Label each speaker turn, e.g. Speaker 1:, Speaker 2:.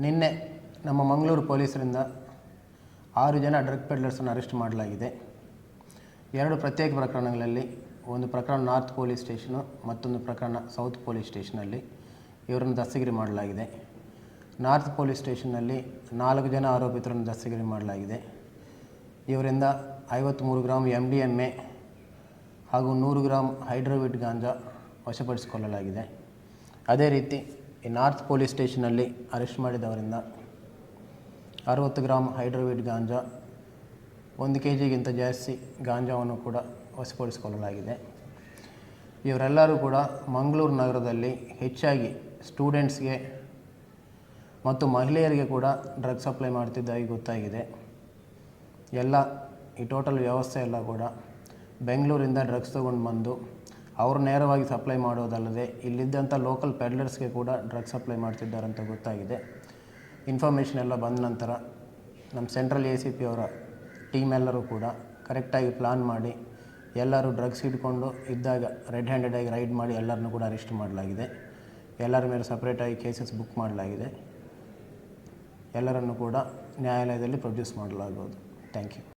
Speaker 1: ನಿನ್ನೆ ನಮ್ಮ ಮಂಗಳೂರು ಪೊಲೀಸರಿಂದ 6 ಜನ ಡ್ರಗ್ ಪೆಡ್ಲರ್ಸನ್ನು ಅರೆಸ್ಟ್ ಮಾಡಲಾಗಿದೆ. 2 ಪ್ರತ್ಯೇಕ ಪ್ರಕರಣಗಳಲ್ಲಿ, ಒಂದು ಪ್ರಕರಣ ನಾರ್ತ್ ಪೊಲೀಸ್ ಸ್ಟೇಷನು, ಮತ್ತೊಂದು ಪ್ರಕರಣ ಸೌತ್ ಪೊಲೀಸ್ ಸ್ಟೇಷನಲ್ಲಿ ಇವರನ್ನು ದಸ್ತಗಿರಿ ಮಾಡಲಾಗಿದೆ. ನಾರ್ತ್ ಪೊಲೀಸ್ ಸ್ಟೇಷನ್ನಲ್ಲಿ 4 ಜನ ಆರೋಪಿತರನ್ನು ದಸ್ತಗಿರಿ ಮಾಡಲಾಗಿದೆ. ಇವರಿಂದ 53 ಗ್ರಾಂ MDMA ಹಾಗೂ 100 ಗ್ರಾಂ ಹೈಡ್ರೋವಿಟ್ ಗಾಂಜಾ ವಶಪಡಿಸಿಕೊಳ್ಳಲಾಗಿದೆ. ಅದೇ ರೀತಿ ಈ ನಾರ್ತ್ ಪೊಲೀಸ್ ಸ್ಟೇಷನಲ್ಲಿ ಅರೆಸ್ಟ್ ಮಾಡಿದವರಿಂದ 60 ಗ್ರಾಂ ಹೈಡ್ರೋವಿಟ್ ಗಾಂಜಾ, 1 kg ಜಾಸ್ತಿ ಗಾಂಜಾವನ್ನು ಕೂಡ ವಶಪಡಿಸಿಕೊಳ್ಳಲಾಗಿದೆ. ಇವರೆಲ್ಲರೂ ಕೂಡ ಮಂಗಳೂರು ನಗರದಲ್ಲಿ ಹೆಚ್ಚಾಗಿ ಸ್ಟೂಡೆಂಟ್ಸ್ಗೆ ಮತ್ತು ಮಹಿಳೆಯರಿಗೆ ಕೂಡ ಡ್ರಗ್ ಸಪ್ಲೈ ಮಾಡ್ತಿದ್ದಾಗಿ ಗೊತ್ತಾಗಿದೆ. ಈ ಟೋಟಲ್ ವ್ಯವಸ್ಥೆ ಎಲ್ಲ ಕೂಡ ಬೆಂಗಳೂರಿಂದ ಡ್ರಗ್ಸ್ ತೊಗೊಂಡು ಬಂದು ಅವರು ನೇರವಾಗಿ ಸಪ್ಲೈ ಮಾಡೋದಲ್ಲದೆ ಇಲ್ಲಿದ್ದಂಥ ಲೋಕಲ್ ಪೆಡ್ಲರ್ಸ್ಗೆ ಕೂಡ ಡ್ರಗ್ ಸಪ್ಲೈ ಮಾಡ್ತಿದ್ದಾರಂತ ಗೊತ್ತಾಗಿದೆ. ಇನ್ಫಾರ್ಮೇಷನ್ ಎಲ್ಲ ಬಂದ ನಂತರ ನಮ್ಮ ಸೆಂಟ್ರಲ್ ACP ಅವರ ಟೀಮ್ ಎಲ್ಲರೂ ಕೂಡ ಕರೆಕ್ಟಾಗಿ ಪ್ಲಾನ್ ಮಾಡಿ ಎಲ್ಲರೂ ಡ್ರಗ್ಸ್ ಹಿಡ್ಕೊಂಡು ಇದ್ದಾಗ ರೆಡ್ ಹ್ಯಾಂಡೆಡಾಗಿ ರೈಡ್ ಮಾಡಿ ಎಲ್ಲರನ್ನೂ ಕೂಡ ಅರೆಸ್ಟ್ ಮಾಡಲಾಗಿದೆ. ಎಲ್ಲರ ಮೇಲೆ ಸಪ್ರೇಟಾಗಿ ಕೇಸಸ್ ಬುಕ್ ಮಾಡಲಾಗಿದೆ. ಎಲ್ಲರನ್ನು ಕೂಡ ನ್ಯಾಯಾಲಯದಲ್ಲಿ ಪ್ರೊಡ್ಯೂಸ್ ಮಾಡಲಾಗುವುದು. Thank you.